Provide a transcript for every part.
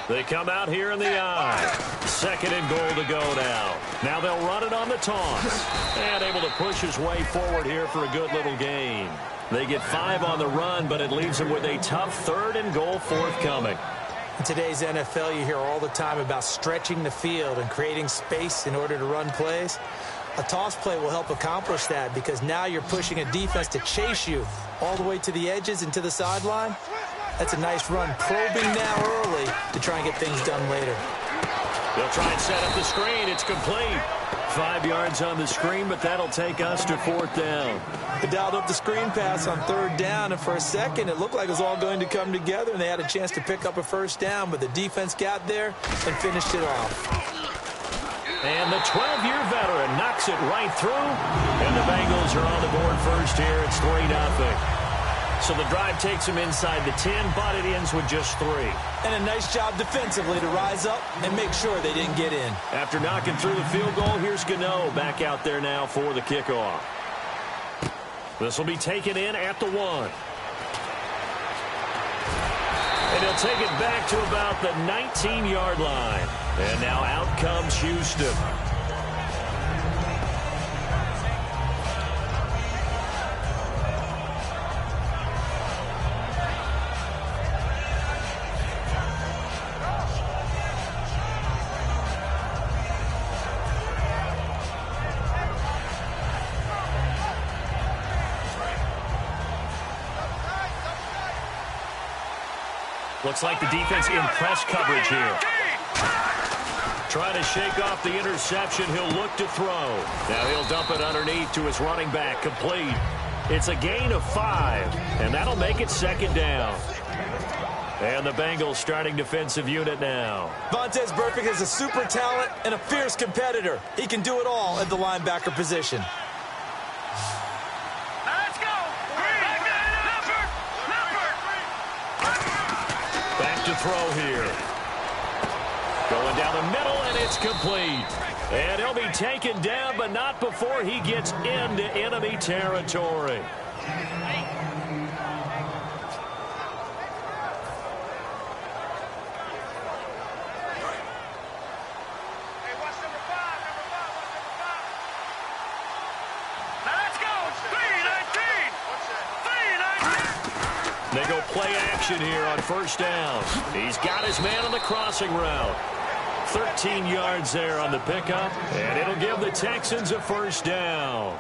They come out here in the I. 2nd and goal to go now. Now they'll run it on the toss. And able to push his way forward here for a good little gain. They get 5 on the run, but it leaves them with a tough 3rd and goal forthcoming. In today's NFL, you hear all the time about stretching the field and creating space in order to run plays. A toss play will help accomplish that because now you're pushing a defense to chase you all the way to the edges and to the sideline. That's a nice run, probing now early to try and get things done later. They'll try and set up the screen. It's complete. 5 yards on the screen, but that'll take us to 4th down. They dialed up the screen pass on 3rd down, and for a second it looked like it was all going to come together, and they had a chance to pick up a 1st down, but the defense got there and finished it off. And the 12-year veteran knocks it right through, and the Bengals are on the board first here. It's 3-0. So the drive takes them inside the 10, but it ends with just 3. And a nice job defensively to rise up and make sure they didn't get in. After knocking through the field goal, here's Gano back out there now for the kickoff. This will be taken in at the 1. And he'll take it back to about the 19-yard line. And now out comes Houston. Looks like the defense in press coverage here. Trying to shake off the interception. He'll look to throw. Now he'll dump it underneath to his running back. Complete. It's a gain of 5, and that'll make it 2nd down. And the Bengals starting defensive unit now. Vontaze Burfict is a super talent and a fierce competitor. He can do it all at the linebacker position. To throw here. Going down the middle, and it's complete. And he'll be taken down, but not before he gets into enemy territory. They go play action here on 1st down. He's got his man on the crossing route. 13 yards there on the pickup, and it'll give the Texans a 1st down.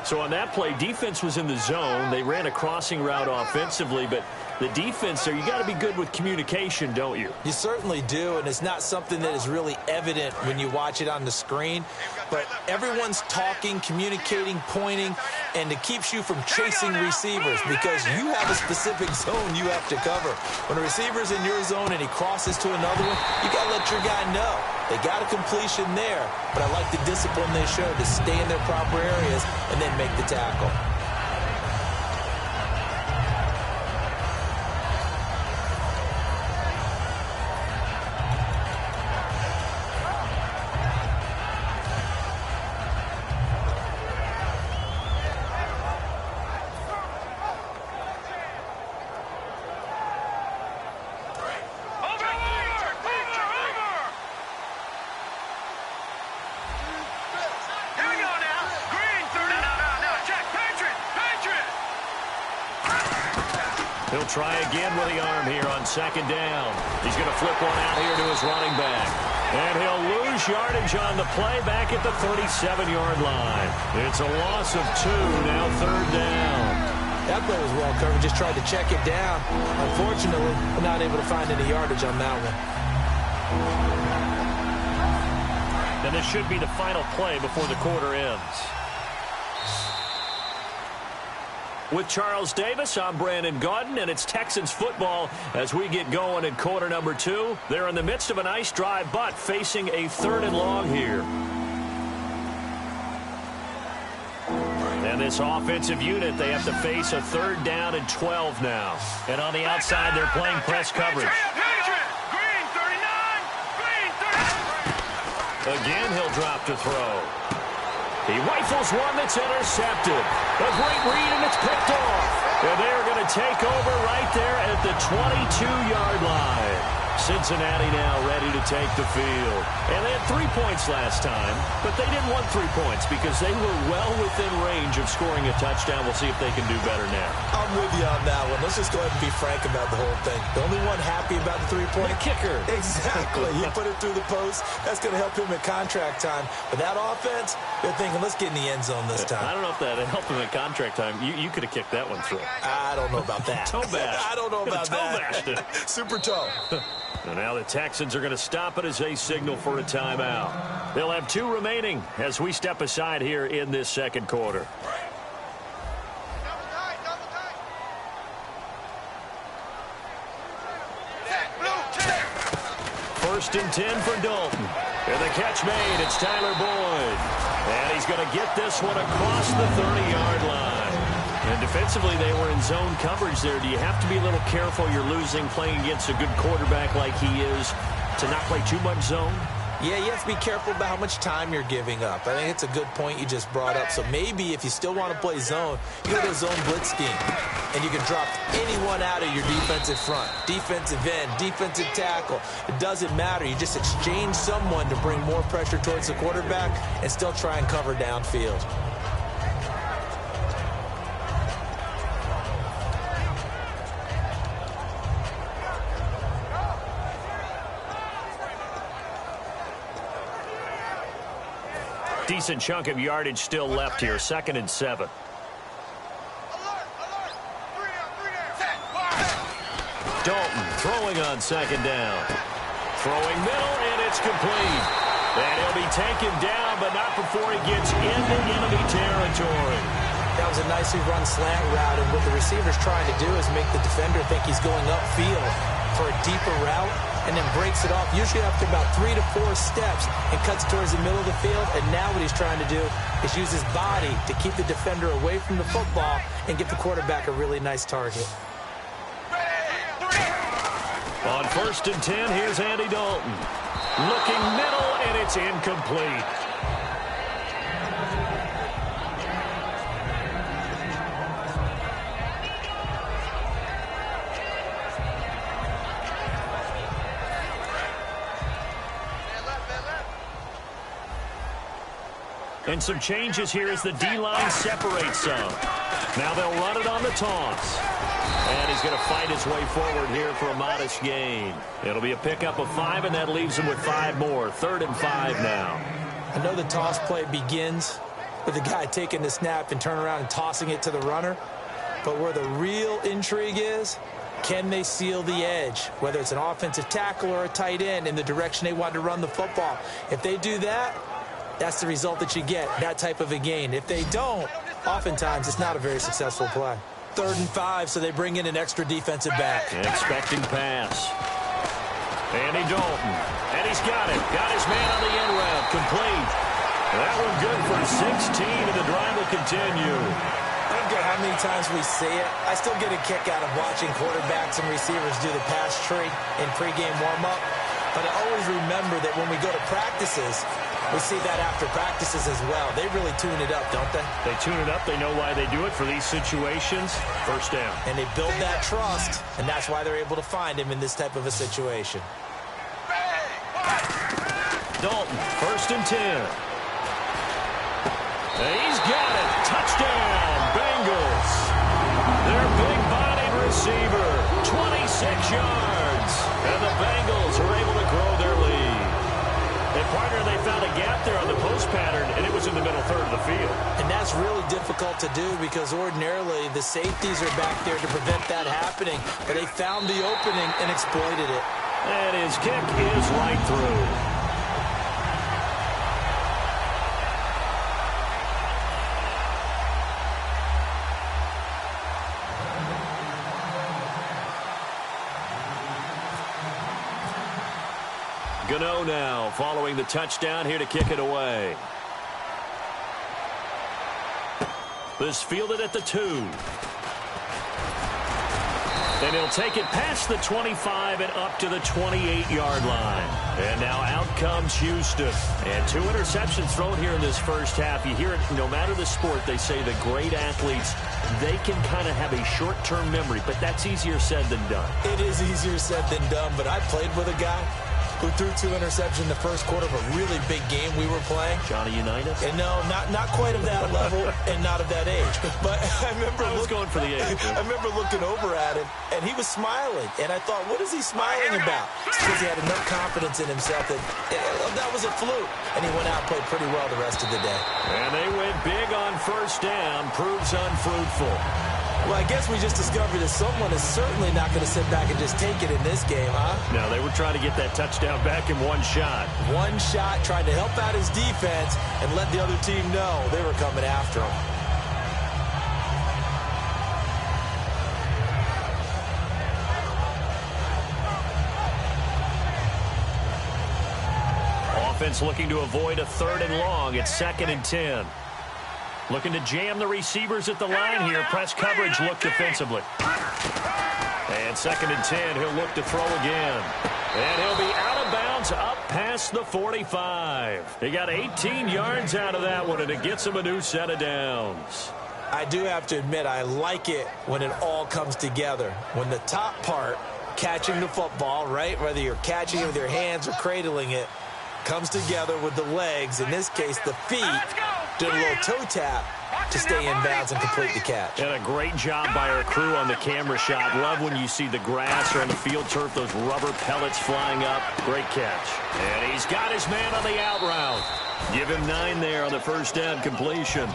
So on that play, defense was in the zone. They ran a crossing route offensively, but the defense there, you got to be good with communication, don't you? You certainly do, and it's not something that is really evident when you watch it on the screen. But everyone's talking, communicating, pointing, and it keeps you from chasing receivers because you have a specific zone you have to cover. When a receiver's in your zone and he crosses to another one, you got to let your guy know. They got a completion there, but I like the discipline they showed to stay in their proper areas and then make the tackle. He'll try again with the arm here on 2nd down. He's going to flip one out here to his running back. And he'll lose yardage on the play back at the 37-yard line. It's a loss of 2, now 3rd down. That play was well covered, just tried to check it down. Unfortunately, we're not able to find any yardage on that one. And this should be the final play before the quarter ends. With Charles Davis, I'm Brandon Gaudin, and it's Texans football as we get going in quarter number 2. They're in the midst of a nice drive, but facing a 3rd and long here. And this offensive unit, they have to face a 3rd down and 12 now. And on the outside, they're playing press coverage. Again, he'll drop to throw. He rifles one that's intercepted. A great read, and it's picked off. And they're going to take over right there at the 22-yard line. Cincinnati now ready to take the field. And they had 3 points last time, but they didn't want 3 points because they were well within range of scoring a touchdown. We'll see if they can do better now. I'm with you on that one. Let's just go ahead and be frank about the whole thing. The only one happy about the three-point kicker. Exactly. He put it through the post. That's going to help him in contract time. But that offense, they're thinking, let's get in the end zone this time. I don't know if that helped him in contract time. You could have kicked that one through. I don't know about that. Toe bash. I don't know about that. Toe bashed it. Super toe. And now the Texans are going to stop it as they signal for a timeout. They'll have 2 remaining as we step aside here in this second quarter. First and 10 for Dalton. And the catch made. It's Tyler Boyd. And he's going to get this one across the 30-yard line. And defensively, they were in zone coverage there. Do you have to be a little careful? You're losing playing against a good quarterback like he is to not play too much zone? Yeah, you have to be careful about how much time you're giving up. I think it's a good point you just brought up. So maybe if you still want to play zone, you go to a zone blitz scheme. And you can drop anyone out of your defensive front. Defensive end, defensive tackle. It doesn't matter. You just exchange someone to bring more pressure towards the quarterback and still try and cover downfield. Decent chunk of yardage still left here. 2nd and 7. Dalton throwing on 2nd down. Throwing middle, and it's complete. And he'll be taken down, but not before he gets into enemy territory. That was a nicely run slant route, and what the receiver's trying to do is make the defender think he's going upfield for a deeper route, and then breaks it off, usually after about 3 to 4 steps, and cuts towards the middle of the field. And now what he's trying to do is use his body to keep the defender away from the football and give the quarterback a really nice target. On 1st and 10, here's Andy Dalton. Looking middle, and it's incomplete. And some changes here as the D-line separates some. Now they'll run it on the toss. And he's going to fight his way forward here for a modest gain. It'll be a pickup of 5, and that leaves him with 5 more. 3rd and 5 now. I know the toss play begins with the guy taking the snap and turning around and tossing it to the runner. But where the real intrigue is, can they seal the edge, whether it's an offensive tackle or a tight end, in the direction they want to run the football? If they do that, that's the result that you get, that type of a gain. If they don't, oftentimes it's not a very successful play. 3rd and 5, so they bring in an extra defensive back. An expecting pass. Andy Dalton. And he's got it. Got his man on the end route. Complete. That one good for 16, and the drive will continue. I don't care how many times we say it, I still get a kick out of watching quarterbacks and receivers do the pass tree in pregame warm-up. But I always remember that when we go to practices, we see that after practices as well. They really tune it up, don't they? They tune it up. They know why they do it for these situations. 1st down. And they build that trust, and that's why they're able to find him in this type of a situation. Dalton, 1st and 10. He's got it. Touchdown, Bengals. Their big-bodied receiver, 26 yards. And the Bengals are able to grow their lead. And, partner, they found a gap there on the post pattern, and it was in the middle 3rd of the field. And that's really difficult to do because ordinarily the safeties are back there to prevent that happening. But they found the opening and exploited it. And his kick is right through. Gano now following the touchdown here to kick it away. This fielded at the 2. And he'll take it past the 25 and up to the 28-yard line. And now out comes Houston. And 2 interceptions thrown here in this first half. You hear it, no matter the sport, they say the great athletes, they can kind of have a short-term memory, but that's easier said than done. It is easier said than done, but I played with a guy who threw 2 interceptions in the first quarter of a really big game we were playing. Johnny Unitas? And no, not quite of that level and not of that age. But I remember going for the age. I remember looking over at him, and he was smiling. And I thought, what is he smiling about? It's because he had enough confidence in himself that that was a fluke. And he went out and played pretty well the rest of the day. And they went big on first down. Proves unfruitful. Well, I guess we just discovered that someone is certainly not going to sit back and just take it in this game, huh? No, they were trying to get that touchdown back in one shot. One shot, trying to help out his defense and let the other team know they were coming after him. Offense looking to avoid a 3rd and long. It's 2nd and 10. Looking to jam the receivers at the line here. Press coverage look defensively. And 2nd and 10. He'll look to throw again. And he'll be out of bounds up past the 45. He got 18 yards out of that one, and it gets him a new set of downs. I do have to admit, I like it when it all comes together. When the top part, catching the football, right, whether you're catching it with your hands or cradling it, comes together with the legs, in this case the feet, did a little toe tap to stay in bounds and complete the catch. And a great job by our crew on the camera shot. Love when you see the grass or on the field turf, those rubber pellets flying up. Great catch. And he's got his man on the out route. Give him 9 there on the first down completion.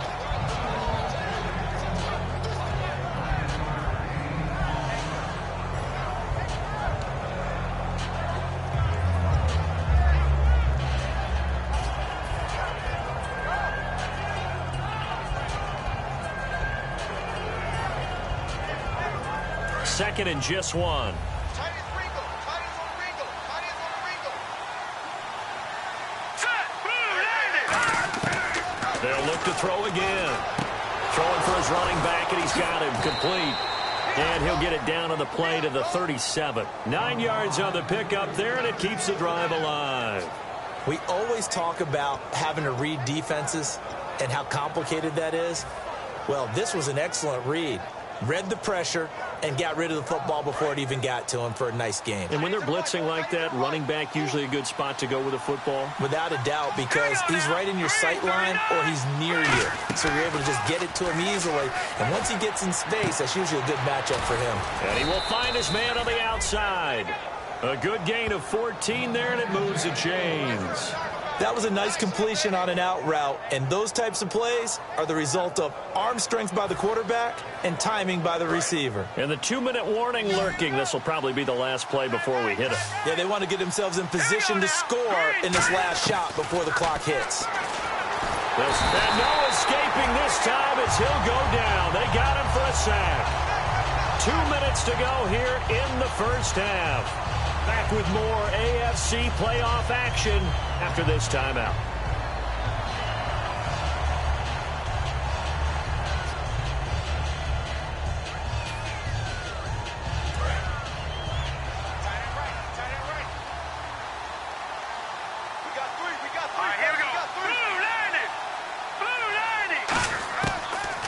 Second and just 1. They'll look to throw again. Throwing for his running back, and he's got him complete. And he'll get it down on the play to the 37. 9 yards on the pickup there, and it keeps the drive alive. We always talk about having to read defenses and how complicated that is. Well, this was an excellent read. Read the pressure and got rid of the football before it even got to him for a nice game. And when they're blitzing like that, running back usually a good spot to go with a football? Without a doubt, because he's right in your sight line or he's near you. So you're able to just get it to him easily. And once he gets in space, that's usually a good matchup for him. And he will find his man on the outside. A good gain of 14 there, and it moves the chains. That was a nice completion on an out route, and those types of plays are the result of arm strength by the quarterback and timing by the receiver. And the 2-minute warning lurking. This will probably be the last play before we hit it. Yeah, they want to get themselves in position to score in this last shot before the clock hits. And no escaping this time as he'll go down. They got him for a sack. 2 minutes to go here in the first half. Back with more AFC playoff action after this timeout.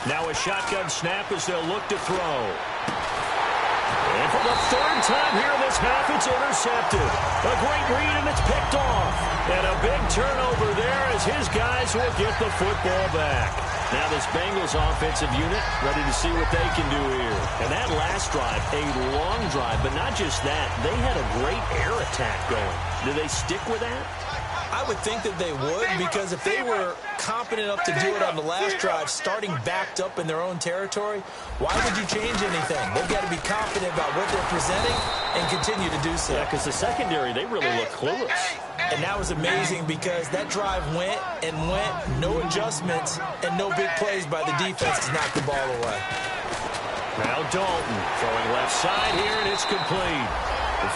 Now a shotgun snap as they'll look to throw. And for the 3rd time here in this half, it's intercepted. A great read, and it's picked off. And a big turnover there as his guys will get the football back. Now this Bengals offensive unit ready to see what they can do here. And that last drive, a long drive, but not just that. They had a great air attack going. Do they stick with that? I would think that they would, because if they were competent enough to do it on the last drive, starting backed up in their own territory, why would you change anything? They've got to be confident about what they're presenting and continue to do so. Yeah, because the secondary, they really look clueless. And that was amazing because that drive went and went, no adjustments, and no big plays by the defense to knock the ball away. Now Dalton throwing left side here, and it's complete.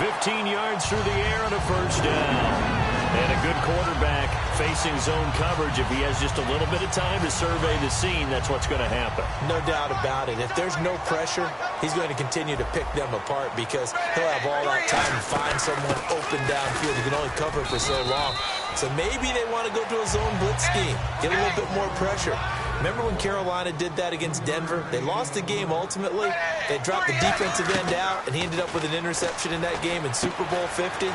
15 yards through the air and a first down. And a good quarterback facing zone coverage. If he has just a little bit of time to survey the scene, that's what's going to happen. No doubt about it. If there's no pressure, he's going to continue to pick them apart because he'll have all that time to find someone open downfield. He can only cover for so long. So maybe they want to go to a zone blitz scheme, get a little bit more pressure. Remember when Carolina did that against Denver? They lost the game ultimately. They dropped the defensive end out, and he ended up with an interception in that game in Super Bowl 50.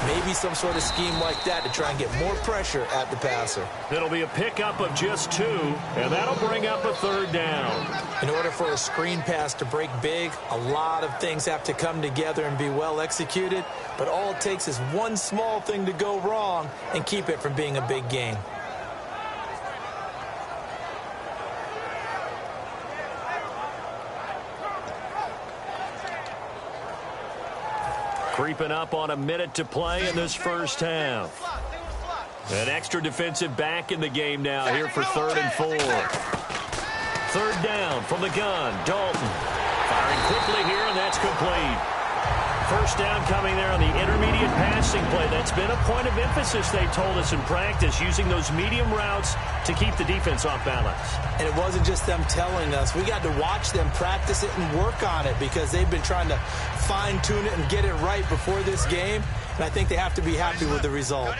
Maybe some sort of scheme like that to try and get more pressure at the passer. It'll be a pickup of just 2, and that'll bring up a 3rd down. In order for a screen pass to break big, a lot of things have to come together and be well executed, but all it takes is one small thing to go wrong and keep it from being a big game. Creeping up on a minute to play in this first half. An extra defensive back in the game now here for 3rd and 4. 3rd down from the gun. Dalton firing quickly here, and that's complete. First down coming there on the intermediate passing play. That's been a point of emphasis, they told us in practice, using those medium routes to keep the defense off balance. And it wasn't just them telling us. We got to watch them practice it and work on it because they've been trying to fine-tune it and get it right before this game. And I think they have to be happy with the result.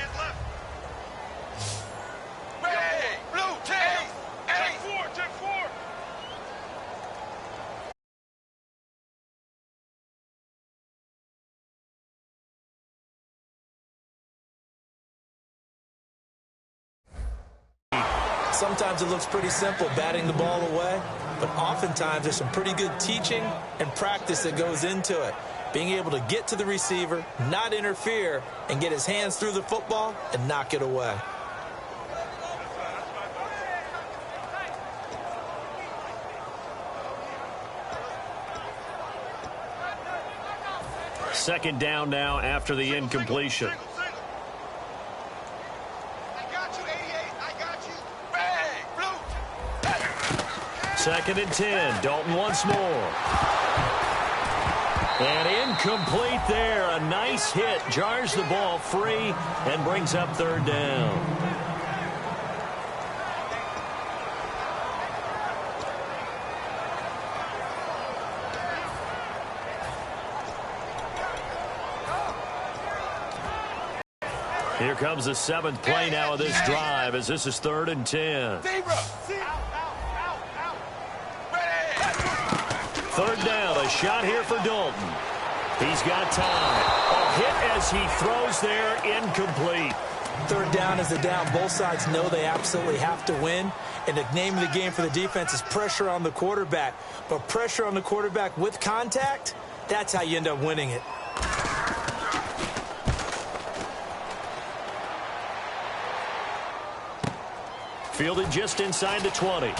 Sometimes it looks pretty simple, batting the ball away, but oftentimes there's some pretty good teaching and practice that goes into it. Being able to get to the receiver, not interfere, and get his hands through the football and knock it away. Second down now after the incompletion. 2nd and 10. Dalton once more. And incomplete there. A nice hit. Jars the ball free and brings up 3rd down. Here comes the 7th play now of this drive as this is 3rd and 10. 3rd down, a shot here for Dalton. He's got time. A hit as he throws there, incomplete. 3rd down is the down. Both sides know they absolutely have to win. And the name of the game for the defense is pressure on the quarterback. But pressure on the quarterback with contact, that's how you end up winning it. Fielded just inside the 20.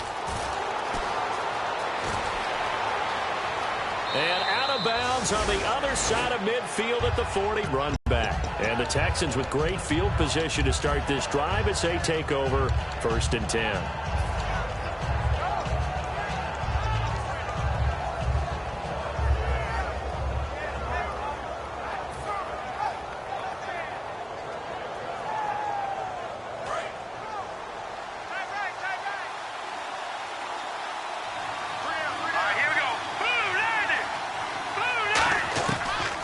And out of bounds on the other side of midfield at the 40. Run back. And the Texans with great field position to start this drive as they take over 1st and 10.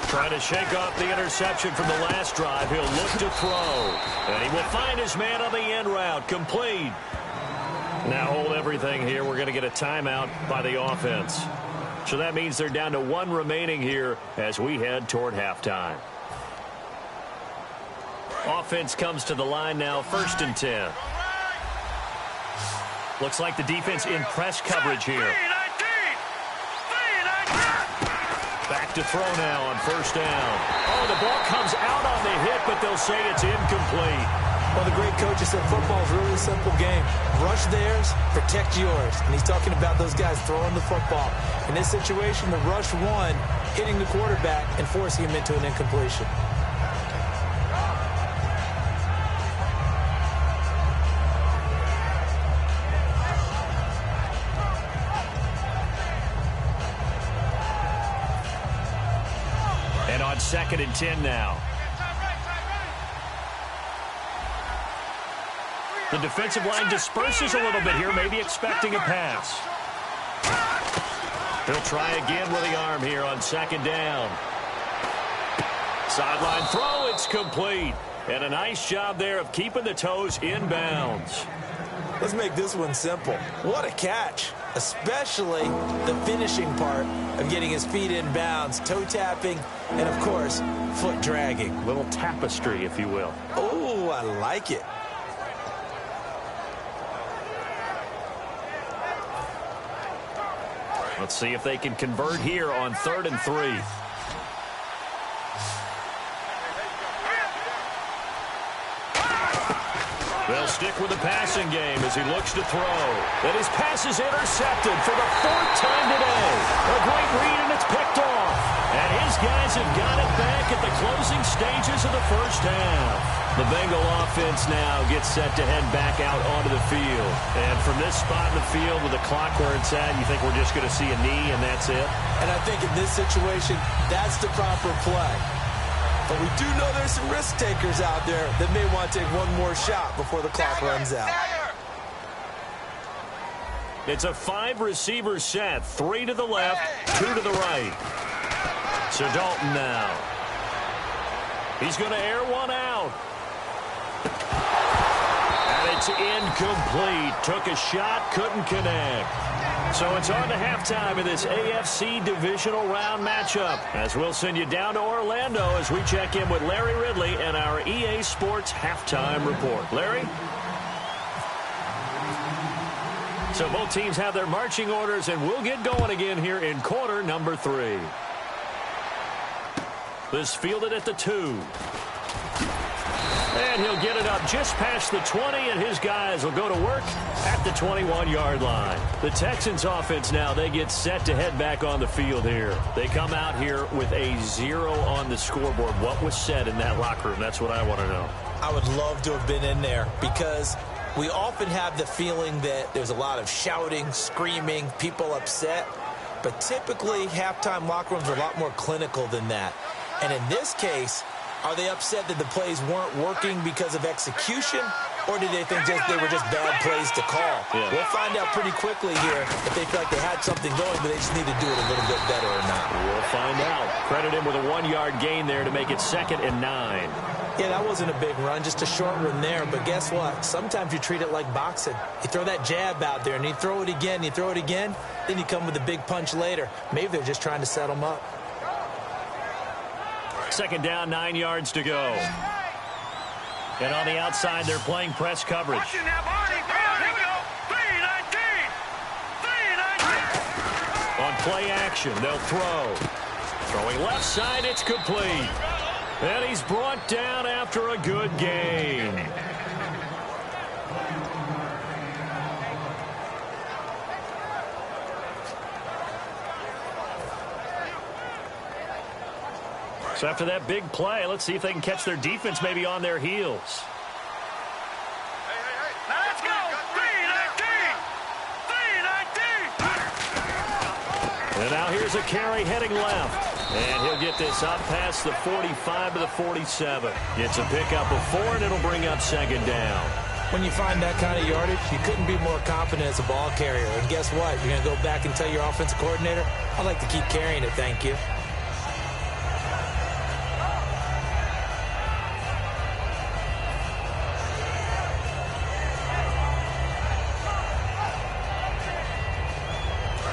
Trying to shake off the interception from the last drive. He'll look to throw. And he will find his man on the end route. Complete. Now hold everything here. We're going to get a timeout by the offense. So that means they're down to 1 remaining here as we head toward halftime. Offense comes to the line now, 1st and 10. Looks like the defense in press coverage here. Back to throw now on 1st down. Oh, the ball comes out on the hit, but they'll say it's incomplete. Well, the great coach said football is really a simple game. Rush theirs, protect yours. And he's talking about those guys throwing the football. In this situation, the rush one, hitting the quarterback and forcing him into an incompletion. And on 2nd and 10 now. The defensive line disperses a little bit here, maybe expecting a pass. He'll try again with the arm here on second down. Sideline throw, it's complete. And a nice job there of keeping the toes in bounds. Let's make this one simple. What a catch, especially the finishing part of getting his feet in bounds, toe tapping, and, of course, foot dragging. Little tapestry, if you will. Oh, I like it. Let's see if they can convert here on 3rd and 3. They'll stick with the passing game as he looks to throw. And his pass is intercepted for the 4th time today. A great read, and it's picked off. And his guys have got it back at the closing stages of the first half. The Bengal offense now gets set to head back out onto the field. And from this spot in the field with the clock where it's at, you think we're just going to see a knee and that's it? And I think in this situation, that's the proper play. But we do know there's some risk takers out there that may want to take one more shot before the clock runs out. It's a 5-receiver set. 3 to the left, 2 to the right. So Dalton now. He's going to air one out. And it's incomplete. Took a shot, couldn't connect. So it's on to halftime in this AFC divisional round matchup, as we'll send you down to Orlando as we check in with Larry Ridley and our EA Sports halftime report. Larry? So both teams have their marching orders, and we'll get going again here in quarter number 3. This fielded at the 2. And he'll get it up just past the 20, and his guys will go to work at the 21-yard line. The Texans offense now, they get set to head back on the field here. They come out here with a 0 on the scoreboard. What was said in that locker room? That's what I want to know. I would love to have been in there because we often have the feeling that there's a lot of shouting, screaming, people upset. But typically, halftime locker rooms are a lot more clinical than that. And in this case, are they upset that the plays weren't working because of execution, or did they think they were just bad plays to call? Yeah. We'll find out pretty quickly here if they feel like they had something going, but they just need to do it a little bit better or not. We'll find out. Credit him with a 1-yard gain there to make it 2nd and 9. Yeah, that wasn't a big run, just a short run there. But guess what? Sometimes you treat it like boxing. You throw that jab out there, and you throw it again, then you come with a big punch later. Maybe they're just trying to set them up. 2nd down, 9 yards to go. And on the outside, they're playing press coverage. On play action, they'll throw. Throwing left side, it's complete. And he's brought down after a good gain. So after that big play, let's see if they can catch their defense maybe on their heels. Now let's go. 3-19. And now here's a carry heading left. And he'll get this up past the 45 to the 47. Gets a pickup of 4, and it'll bring up 2nd down. When you find that kind of yardage, you couldn't be more confident as a ball carrier. And guess what? You're going to go back and tell your offensive coordinator, I'd like to keep carrying it, thank you.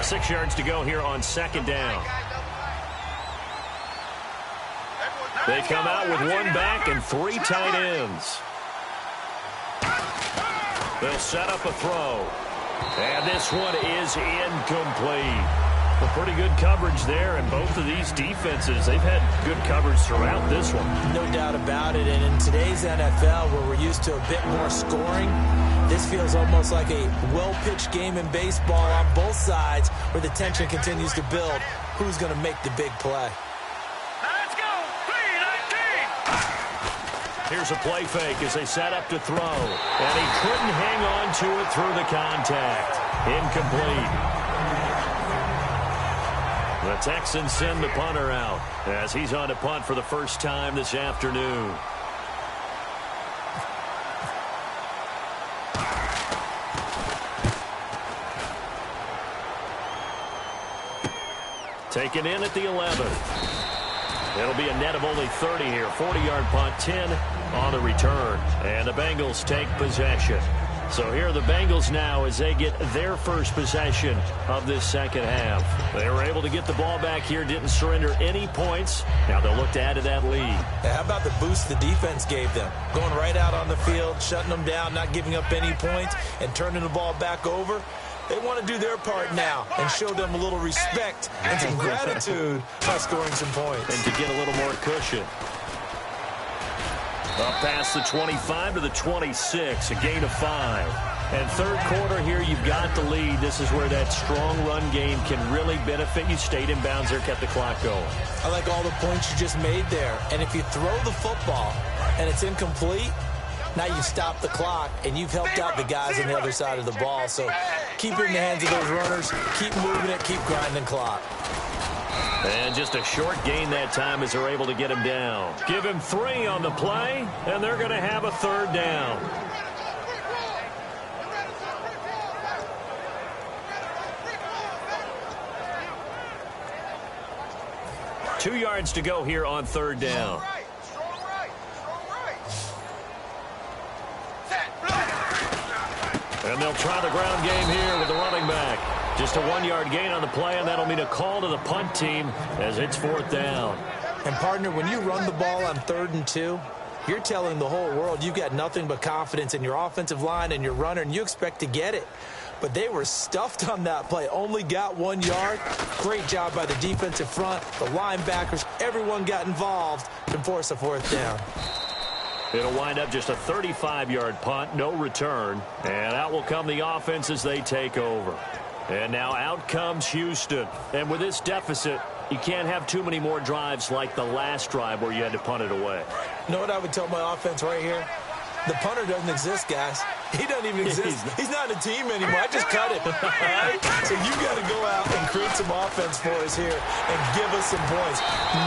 Six yards to go here on 2nd down. They come out with 1 back and 3 tight ends. They'll set up a throw. And this one is incomplete. Well, pretty good coverage there, and both of these defenses, they've had good coverage throughout this one. No doubt about it, and in today's NFL, where we're used to a bit more scoring, this feels almost like a well-pitched game in baseball on both sides, where the tension continues to build. Who's going to make the big play? Let's go. 3-19. Here's a play fake as they set up to throw. And he couldn't hang on to it through the contact. Incomplete. The Texans send the punter out as he's on to punt for the first time this afternoon. Taken in at the 11. It'll be a net of only 30 here. 40-yard punt, 10 on the return. And the Bengals take possession. So here are the Bengals now as they get their first possession of this second half. They were able to get the ball back here, didn't surrender any points. Now they'll look to add to that lead. Yeah, how about the boost the defense gave them? Going right out on the field, shutting them down, not giving up any points, and turning the ball back over. They want to do their part now and show them a little respect and some gratitude by scoring some points. And to get a little more cushion. Up past the 25 to the 26, a gain of 5. And third quarter here, you've got the lead. This is where that strong run game can really benefit you. Stayed in bounds there, kept the clock going. I like all the points you just made there. And if you throw the football and it's incomplete, now you stop the clock, and you've helped out the guys on the other side of the ball. So keep it in the hands of those runners, keep moving it, keep grinding clock. And just a short gain that time as they're able to get him down. Give him 3 on the play, and they're going to have a third down. Two yards to go here on third down. And they'll try the ground game here with the running back. Just a 1-yard gain on the play, and that'll mean a call to the punt team as it's fourth down. And, partner, when you run the ball on 3rd and 2, you're telling the whole world you've got nothing but confidence in your offensive line and your runner, and you expect to get it. But they were stuffed on that play, only got 1 yard. Great job by the defensive front, the linebackers, everyone got involved and forced a fourth down. It'll wind up just a 35-yard punt, no return. And out will come the offense as they take over. And now out comes Houston. And with this deficit, you can't have too many more drives like the last drive where you had to punt it away. You know what I would tell my offense right here? The punter doesn't exist, guys. He doesn't even exist. He's not a team anymore. I just cut him. All right? So you got to go out and create some offense for us here and give us some points.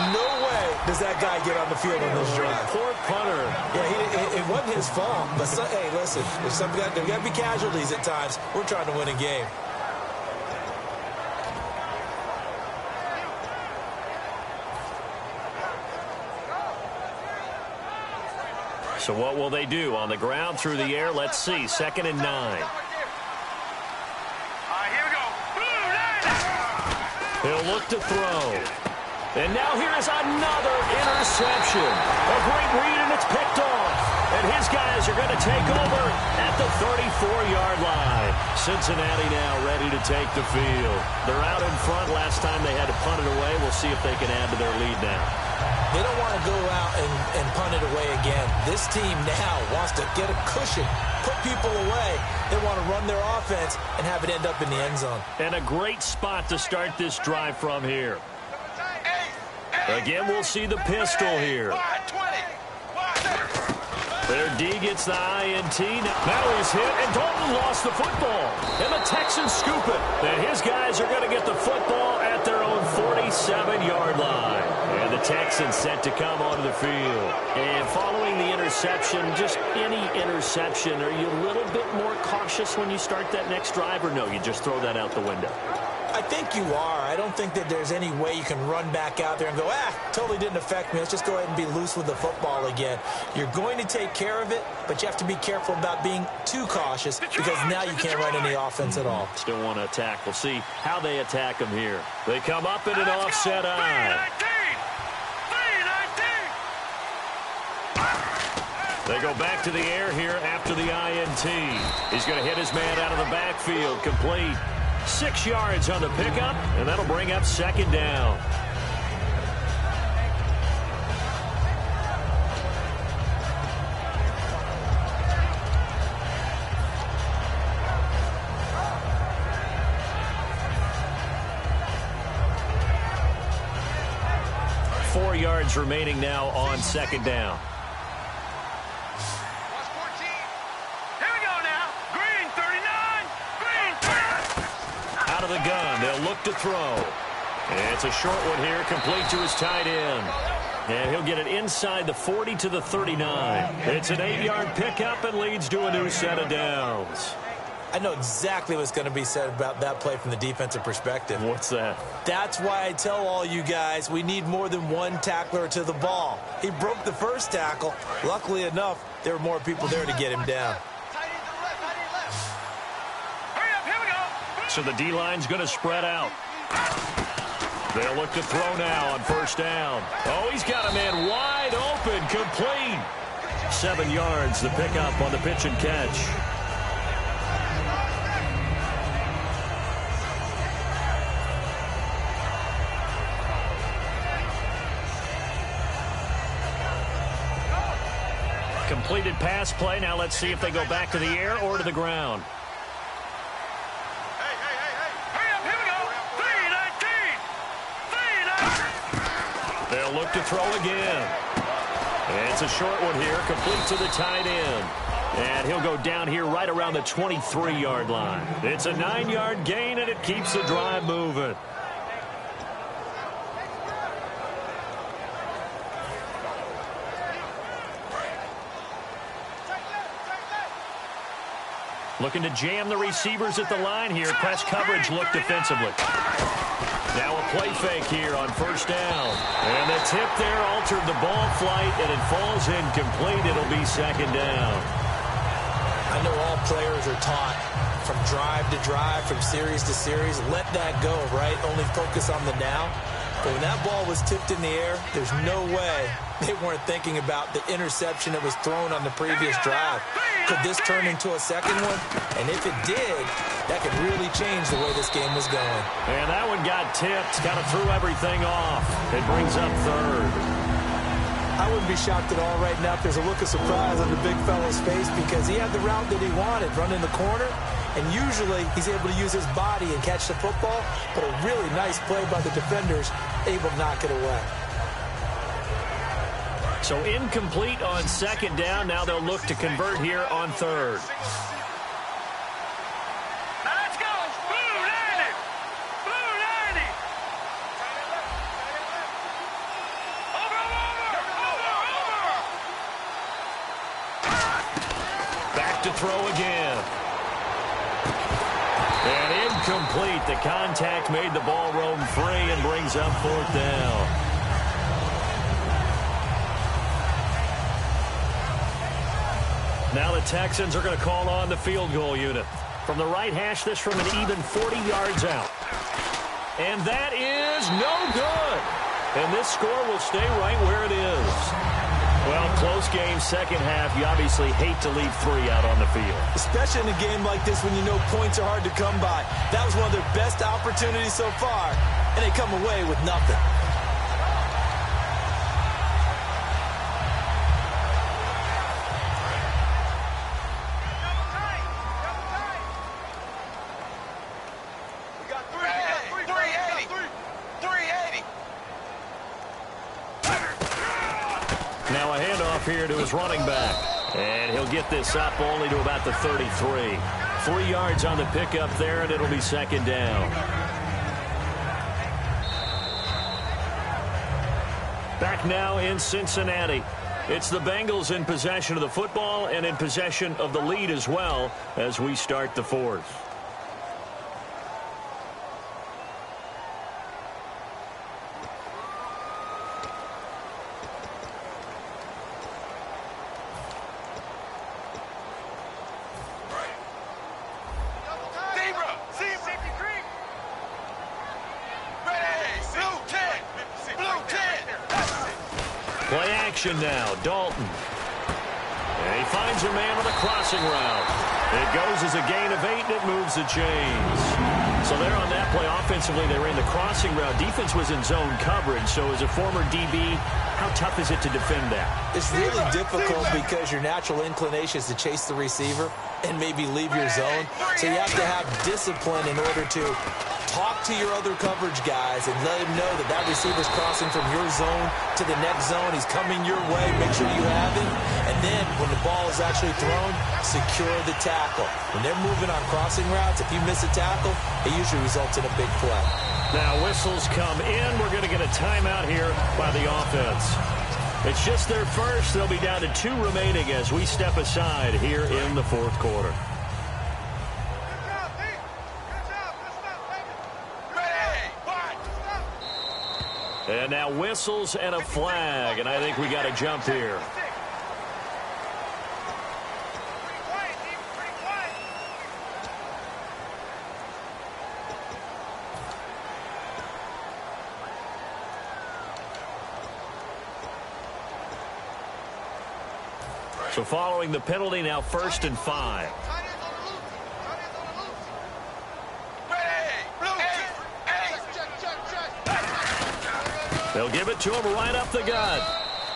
No way does that guy get on the field on this drive. Poor punter. Yeah, it wasn't his fault. But, hey, listen, there's got to be casualties at times. We're trying to win a game. So what will they do? On the ground, through the air, let's see. 2nd and 9. Here we go. He'll look to throw. And now here is another interception. A great read, and it's picked off. And his guys are going to take over at the 34-yard line. Cincinnati now ready to take the field. They're out in front. Last time they had to punt it away. We'll see if they can add to their lead now. They don't want to go out and punt it away again. This team now wants to get a cushion, put people away. They want to run their offense and have it end up in the end zone. And a great spot to start this drive from here. Again, we'll see the pistol here. Their D gets the INT. Now he's hit, and Dalton lost the football. And the Texans scoop it. And his guys are going to get the football at their own 47-yard line. And the Texans set to come onto the field. And following the interception, just any interception, are you a little bit more cautious when you start that next drive, or no, you just throw that out the window? I think you are. I don't think that there's any way you can run back out there and go, totally didn't affect me. Let's just go ahead and be loose with the football again. You're going to take care of it, but you have to be careful about being too cautious because now you can't run any offense at all. Still want to attack. We'll see how they attack them here. They come up in an offset eye. They go back to the air here after the INT. He's going to hit his man out of the backfield. Complete. 6 yards on the pickup, and that'll bring up 2nd down. Four yards remaining now on 2nd down. Out of the gun, they'll look to throw. And it's a short one here, complete to his tight end. And he'll get it inside the 40 to the 39. It's an 8-yard pickup and leads to a new set of downs. I know exactly what's going to be said about that play from the defensive perspective. What's that? That's why I tell all you guys we need more than one tackler to the ball. He broke the first tackle. Luckily enough, there were more people there to get him down. Hurry up, here we go. So the D-line's going to spread out. They'll look to throw now on first down. Oh, he's got a man wide open, complete. 7 yards, the pickup on the pitch and catch. Completed pass play. Now let's see if they go back to the air or to the ground. Hurry up, here we go. 3-19. 3-19. They'll look to throw again. And it's a short one here, complete to the tight end. And he'll go down here right around the 23-yard line. It's a 9-yard gain, and it keeps the drive moving. Looking to jam the receivers at the line here. Press coverage look defensively. Now a play fake here on first down. And the tip there altered the ball flight, and it falls incomplete. It'll be second down. I know all players are taught from drive to drive, from series to series. Let that go, right? Only focus on the now. But when that ball was tipped in the air, there's no way they weren't thinking about the interception that was thrown on the previous drive. Could this turn into a second one? And if it did, that could really change the way this game was going. And that one got tipped, kind of threw everything off. It brings up third. I wouldn't be shocked at all right now if there's a look of surprise on the big fellow's face, because he had the route that he wanted, running the corner. And usually he's able to use his body and catch the football, but a really nice play by the defenders, able to knock it away. So incomplete on second down. Now they'll look to convert here on third. Now let's go. Blue 90. Blue 90. Over. Back to throw again. And incomplete. The contact made the ball roam free and brings up fourth down. Now the Texans are going to call on the field goal unit. From the right hash, this from an even 40 yards out. And that is no good. And this score will stay right where it is. Well, close game, second half. You obviously hate to leave 3 out on the field. Especially in a game like this when you know points are hard to come by. That was one of their best opportunities so far, and they come away with nothing. Now a handoff here to his running back. And he'll get this up only to about the 33. 3 yards on the pickup there, and it'll be second down. Back now in Cincinnati. It's the Bengals in possession of the football and in possession of the lead as well as we start the fourth. Play action now, Dalton. And he finds a man on the crossing route. It goes as a gain of 8, and it moves the chains. So there on that play, offensively, they ran the crossing route. Defense was in zone coverage, so as a former DB, how tough is it to defend that? It's really difficult because your natural inclination is to chase the receiver and maybe leave your zone. So you have to have discipline in order to talk to your other coverage guys and let him know that that receiver's crossing from your zone to the next zone. He's coming your way. Make sure you have him. And then when the ball is actually thrown, secure the tackle. When they're moving on crossing routes, if you miss a tackle, it usually results in a big play. Now whistles come in. We're going to get a timeout here by the offense. It's just their first. They'll be down to 2 remaining as we step aside here in the fourth quarter. And now whistles and a flag, and I think we got a jump here. So following the penalty, now 1st and 5. They'll give it to him right up the gut.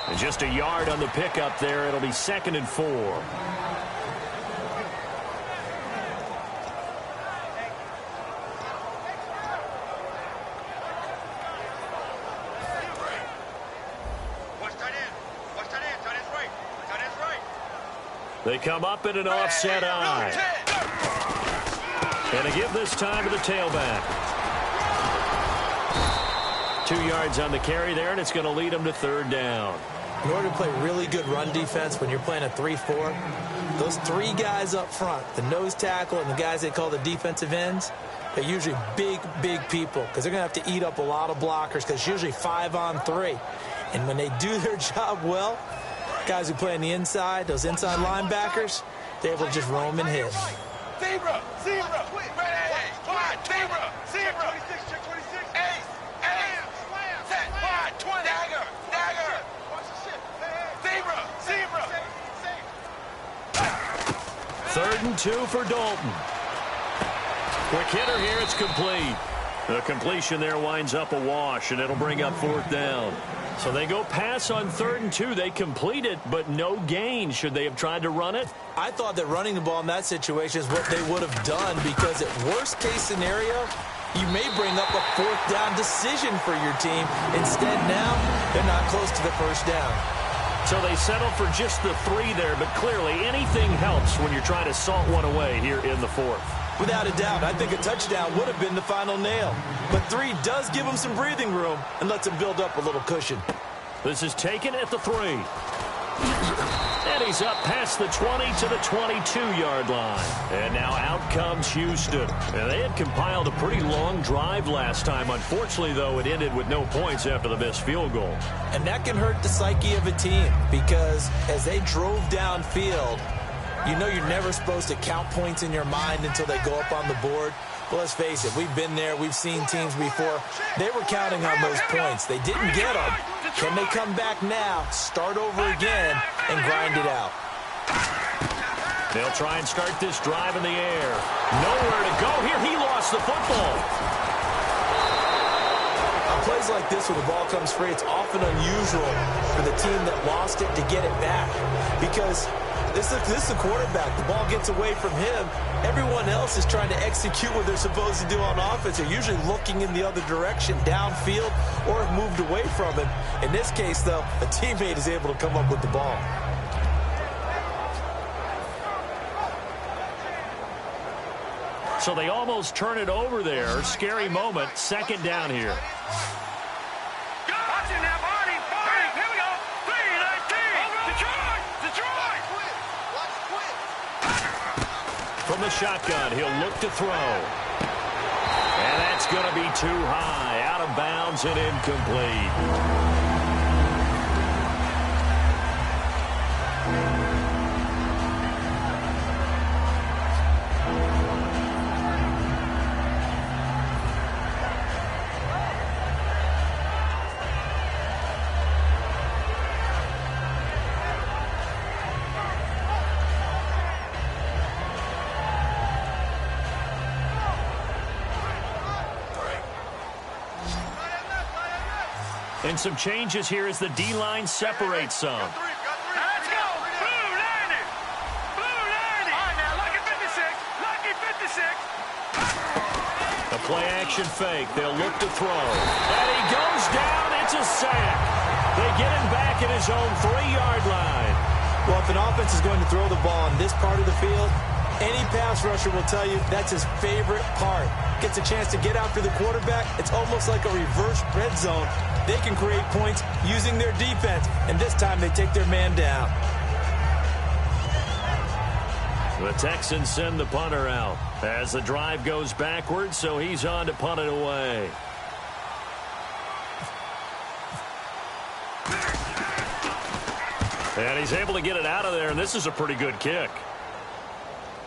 And just a yard on the pickup there. It'll be 2nd and 4. They come up in an offset eye. And a give this time to the tailback. 2 yards on the carry there, and it's going to lead them to 3rd down. In order to play really good run defense when you're playing a 3-4, those 3 guys up front, the nose tackle and the guys they call the defensive ends, they're usually big people because they're going to have to eat up a lot of blockers because it's usually 5 on 3. And when they do their job well, guys who play on the inside, those inside linebackers, they're able to just roam and hit. Zebra, ready, wide, zebra, 26, check 26, ace, set, wide, 20, dagger, zebra. 3rd and 2 for Dalton. Quick hitter here, it's complete. The completion there winds up a wash, and it'll bring up 4th down. So they go pass on 3rd and 2. They complete it, but no gain. Should they have tried to run it? I thought that running the ball in that situation is what they would have done because at worst case scenario, you may bring up a 4th down decision for your team. Instead, now, they're not close to the 1st down. So they settle for just the 3 there, but clearly anything helps when you're trying to salt one away here in the 4th. Without a doubt, I think a touchdown would have been the final nail. But 3 does give them some breathing room and lets them build up a little cushion. This is taken at the 3. And he's up past the 20 to the 22-yard line. And now out comes Houston. And they had compiled a pretty long drive last time. Unfortunately, though, it ended with no points after the missed field goal. And that can hurt the psyche of a team because as they drove downfield, you know you're never supposed to count points in your mind until they go up on the board. Well, let's face it, we've been there. We've seen teams before. They were counting on those points. They didn't get them. Can they come back now, start over again, and grind it out? They'll try and start this drive in the air. Nowhere to go here. He lost the football. On plays like this where the ball comes free, it's often unusual for the team that lost it to get it back because this is the quarterback. The ball gets away from him. Everyone else is trying to execute what they're supposed to do on offense. They're usually looking in the other direction, downfield, or have moved away from him. In this case, though, a teammate is able to come up with the ball. So they almost turn it over there. Scary moment. 2nd down here. From the shotgun, he'll look to throw. And that's going to be too high. Out of bounds and incomplete. And some changes here as the D-line separates some. Let's go. Blue 90. Blue 90. All right, now, lucky 56. Lucky 56. A play-action fake. They'll look to throw. And he goes down. It's a sack. They get him back at his own 3-yard line. Well, if an offense is going to throw the ball on this part of the field, any pass rusher will tell you that's his favorite part. Gets a chance to get after the quarterback. It's almost like a reverse red zone. They can create points using their defense, and this time they take their man down. The Texans send the punter out as the drive goes backwards, so he's on to punt it away. And he's able to get it out of there, and this is a pretty good kick.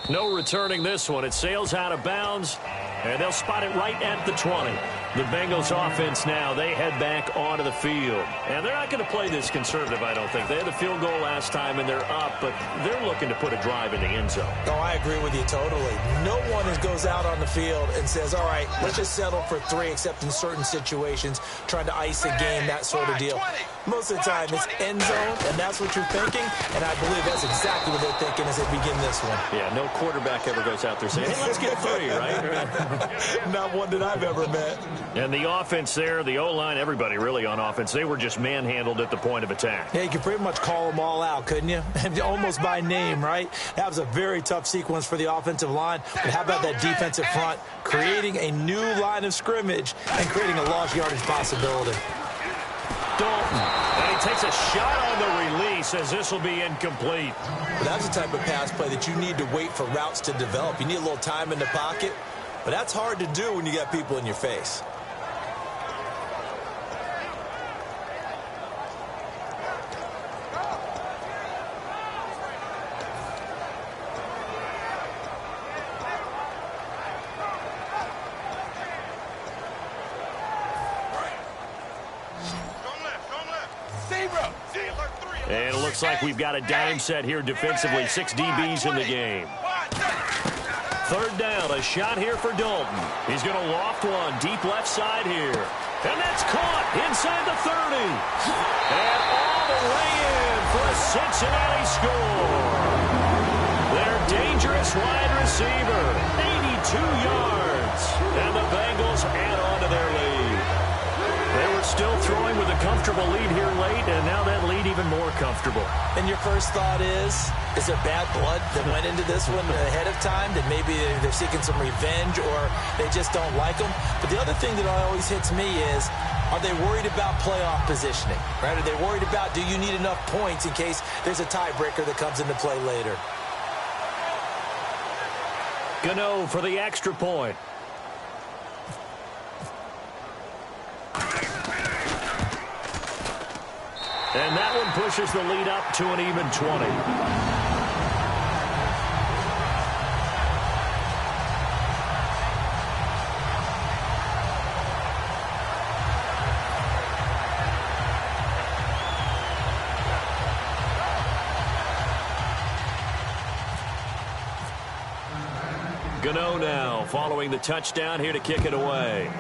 No returning this one. It sails out of bounds, and they'll spot it right at the 20. The Bengals offense now, they head back onto the field. And they're not going to play this conservative, I don't think. They had a field goal last time, and they're up, but they're looking to put a drive in the end zone. Oh, I agree with you totally. No one goes out on the field and says, all right, let's just settle for 3, except in certain situations, trying to ice a game, that sort of deal. Most of the time, it's end zone, and that's what you're thinking, and I believe that's exactly what they're thinking as they begin this one. Yeah, no quarterback ever goes out there saying, hey, let's get 3, right? Not one that I've ever met. And the offense there, the O-line, everybody really on offense, they were just manhandled at the point of attack. Yeah, you could pretty much call them all out, couldn't you? Almost by name, right? That was a very tough sequence for the offensive line. But how about that defensive front, creating a new line of scrimmage and creating a lost yardage possibility? Dalton, and he takes a shot on the release as this will be incomplete. But that's the type of pass play that you need to wait for routes to develop. You need a little time in the pocket, but that's hard to do when you got people in your face. And it looks like we've got a dime set here defensively. 6 DBs in the game. 3rd down, a shot here for Dalton. He's going to loft one deep left side here. And that's caught inside the 30. And all the way in for a Cincinnati score. Their dangerous wide receiver, 82 yards. And the Bengals add on to their lead. They were still throwing with a comfortable lead here late, and now that lead even more comfortable. And your first thought is there bad blood that went into this one ahead of time? That maybe they're seeking some revenge or they just don't like them? But the other thing that always hits me is, are they worried about playoff positioning? Right? Are they worried about, do you need enough points in case there's a tiebreaker that comes into play later? Gano for the extra point. And that one pushes the lead up to an even 20. Gano now following the touchdown here to kick it away.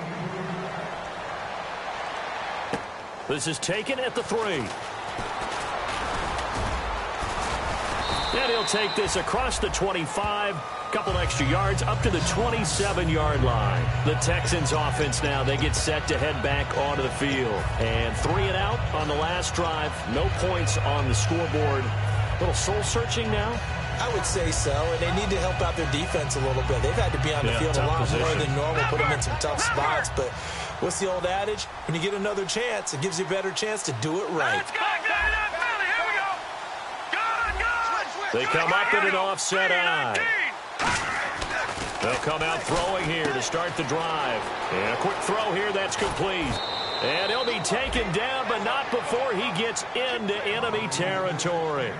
This is taken at the 3. And he'll take this across the 25. Couple extra yards up to the 27-yard line. The Texans offense now, they get set to head back onto the field. And 3 and out on the last drive. No points on the scoreboard. A little soul-searching now? I would say so, and they need to help out their defense a little bit. They've had to be on the field a lot more than normal, put them in some tough spots. But what's the old adage? When you get another chance, it gives you a better chance to do it right. They come up in an offset eye. They'll come out throwing here to start the drive. And a quick throw here, that's complete. And he'll be taken down, but not before he gets into enemy territory.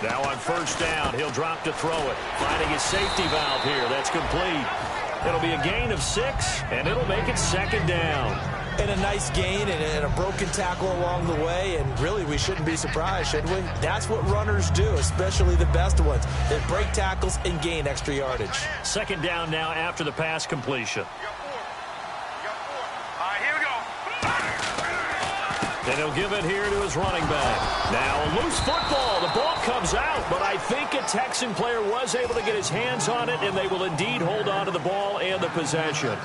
Now on first down, he'll drop to throw it. Finding his safety valve here. That's complete. It'll be a gain of 6, and it'll make it 2nd down. And a nice gain and a broken tackle along the way, and really we shouldn't be surprised, should we? That's what runners do, especially the best ones. They break tackles and gain extra yardage. 2nd down now after the pass completion. And he'll give it here to his running back. Now a loose football. The ball comes out, but I think a Texan player was able to get his hands on it, and they will indeed hold on to the ball and the possession.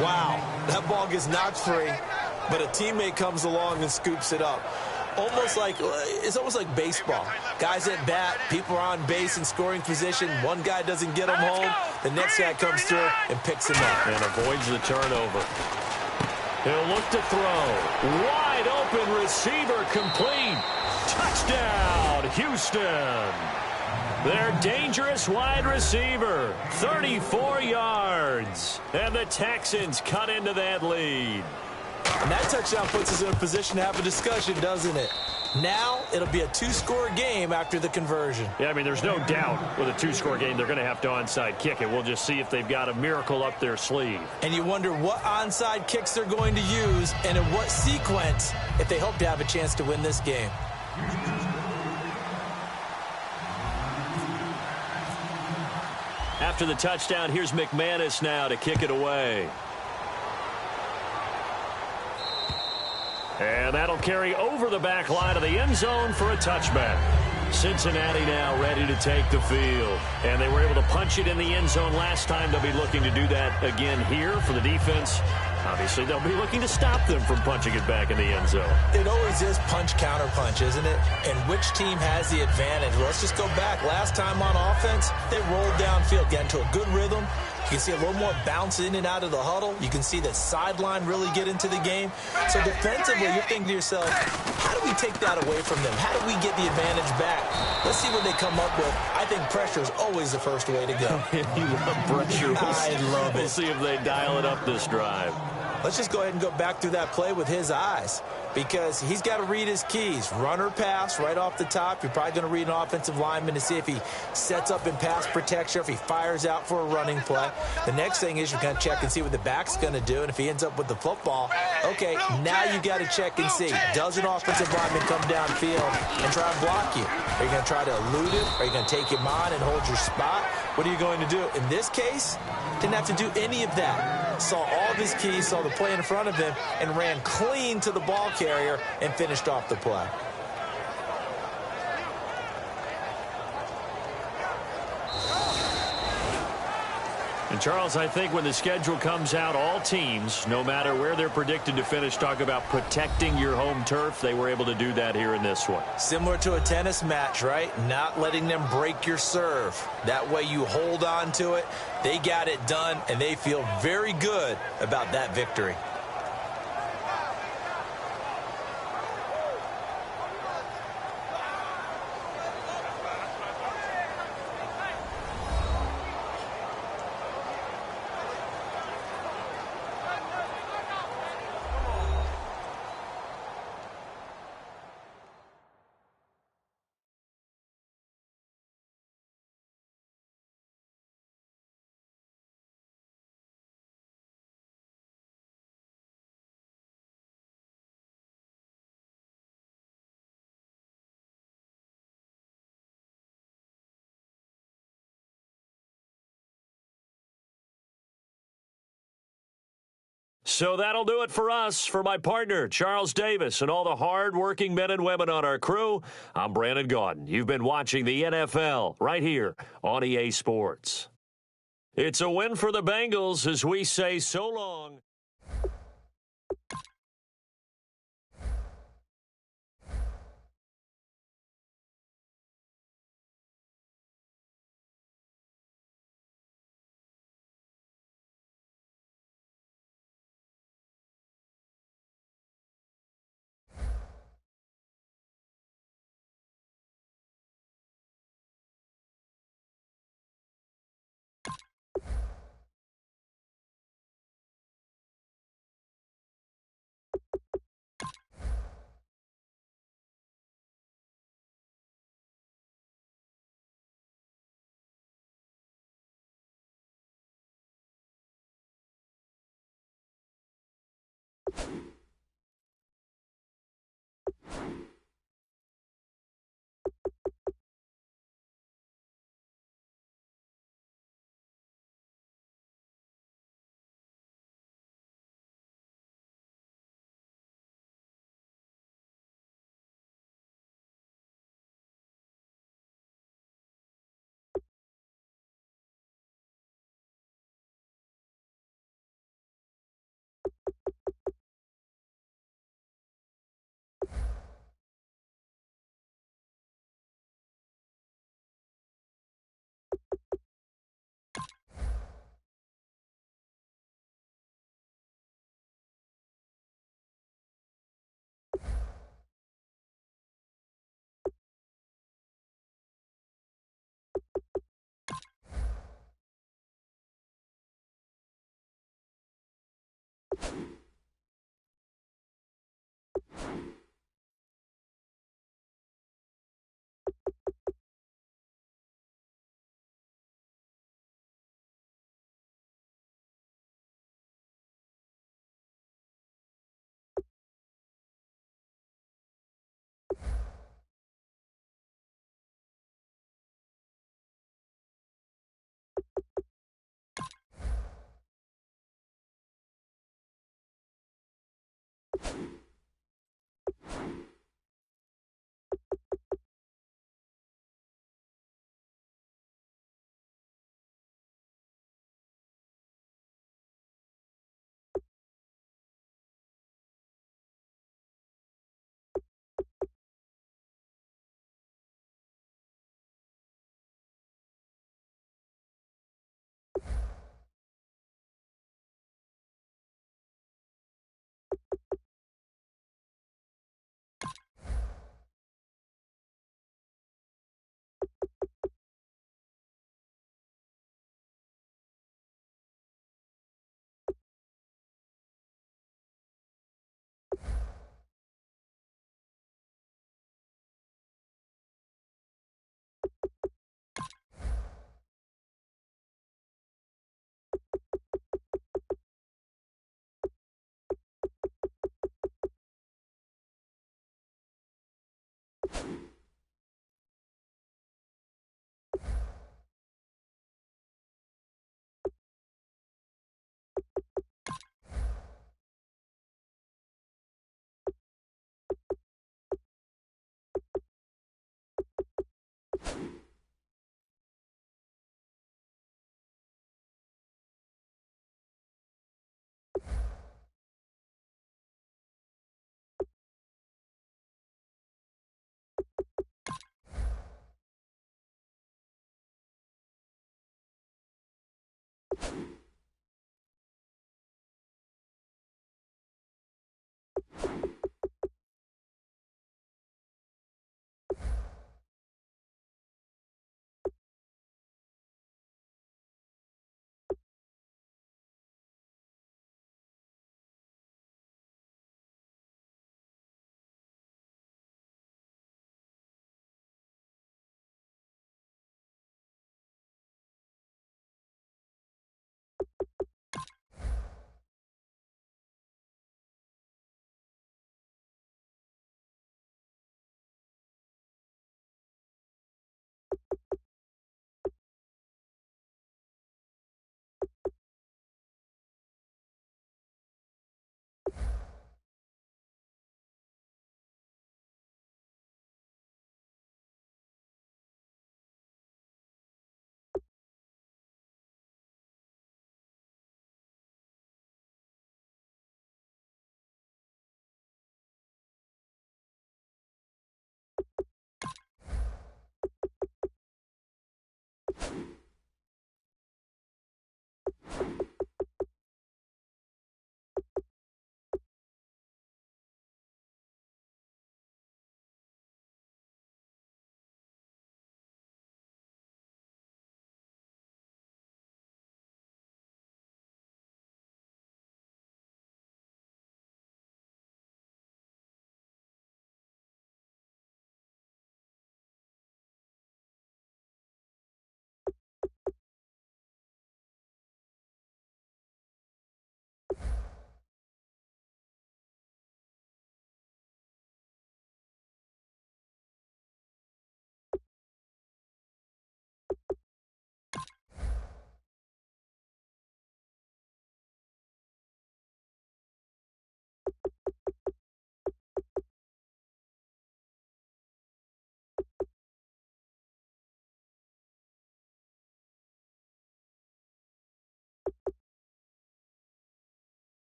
Wow, that ball gets knocked free, but a teammate comes along and scoops it up. It's almost like baseball. Guys at bat, people are on base in scoring position. One guy doesn't get him home. The next guy comes through and picks him up. And avoids the turnover. He'll look to throw. Wide open receiver complete. Touchdown, Houston. Their dangerous wide receiver, 34 yards. And the Texans cut into that lead. And that touchdown puts us in a position to have a discussion, doesn't it? Now it'll be a two-score game after the conversion. Yeah, I mean, there's no doubt with a two-score game they're going to have to onside kick it. We'll just see if they've got a miracle up their sleeve. And you wonder what onside kicks they're going to use and in what sequence if they hope to have a chance to win this game. After the touchdown, here's McManus now to kick it away. And that'll carry over the back line of the end zone for a touchback. Cincinnati now ready to take the field. And they were able to punch it in the end zone last time. They'll be looking to do that again here for the defense. Obviously, they'll be looking to stop them from punching it back in the end zone. It always is punch-counter-punch, isn't it? And which team has the advantage? Well, let's just go back. Last time on offense, they rolled downfield, got into a good rhythm. You can see a little more bounce in and out of the huddle. You can see the sideline really get into the game. So defensively, you're thinking to yourself, how do we take that away from them? How do we get the advantage back? Let's see what they come up with. I think pressure is always the first way to go. You love pressure. I love it. We'll see if they dial it up this drive. Let's just go ahead and go back through that play with his eyes because he's got to read his keys. Run or pass right off the top. You're probably going to read an offensive lineman to see if he sets up in pass protection, if he fires out for a running play. The next thing is you're going to check and see what the back's going to do, and if he ends up with the football, okay, now you got to check and see. Does an offensive lineman come downfield and try and block you? Are you going to try to elude him? Are you going to take him on and hold your spot? What are you going to do? In this case, didn't have to do any of that. Saw all of his keys, saw the play in front of him, and ran clean to the ball carrier and finished off the play. And, Charles, I think when the schedule comes out, all teams, no matter where they're predicted to finish, talk about protecting your home turf. They were able to do that here in this one. Similar to a tennis match, right? Not letting them break your serve. That way you hold on to it. They got it done, and they feel very good about that victory. So that'll do it for us. For my partner, Charles Davis, and all the hard-working men and women on our crew, I'm Brandon Gaudin. You've been watching the NFL right here on EA Sports. It's a win for the Bengals as we say so long. it.